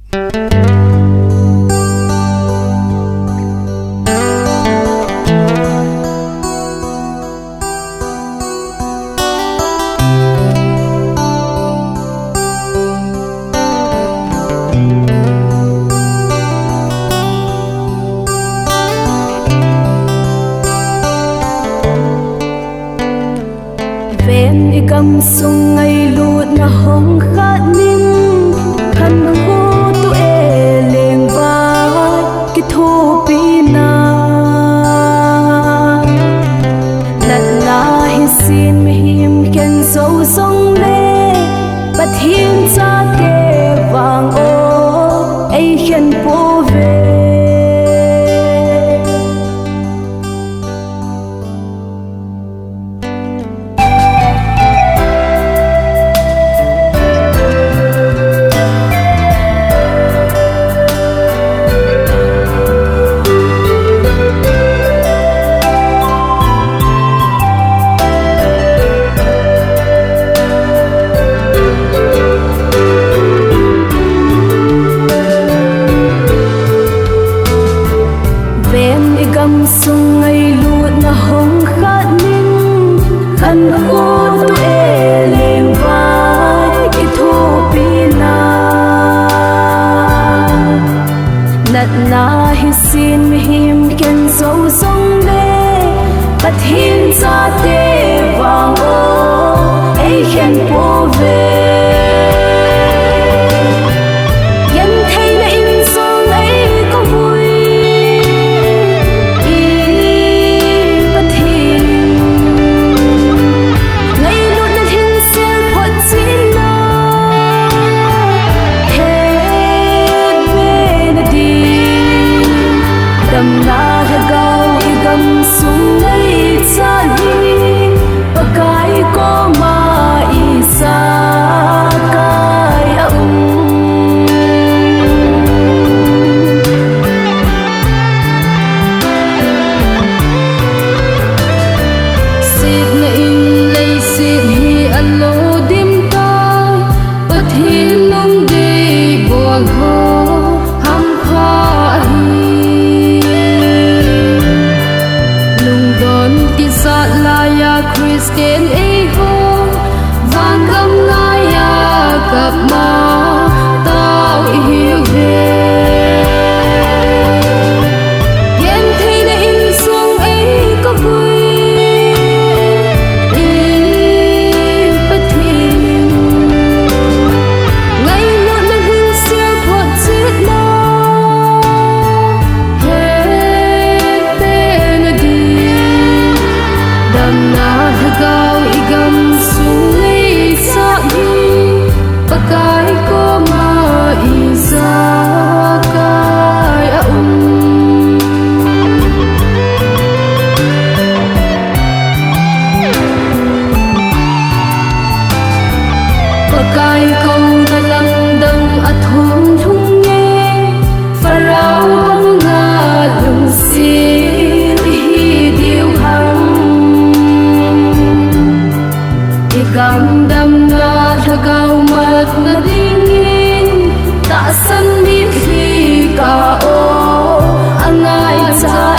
ven i kam sung ngai lut na hong khat nin khan hu tu e leng vai ki thu pi na nat na hi sin mi him ken so song le pathin cha ke wang o ai khen po ve kam sung ngai lut na hong khat nin khan hu tu e leng vai ki thu pi na nat na hi sin mi him ken so song le pathin cha te wang o ai khen po ve Christian e ho van gam na ya kap ma tao hiu ve yen thei na in sung e ko vui i pathin ngai lo na hin sia phot chit na he pe na di dam na gao i gam sung lei sa hi pakai ko ma i sa kai a pakai ko na lam dang a thum thum nge farao bang nga lung si gam dam na thagau mat na dingin ta san mi khi ka o angai cha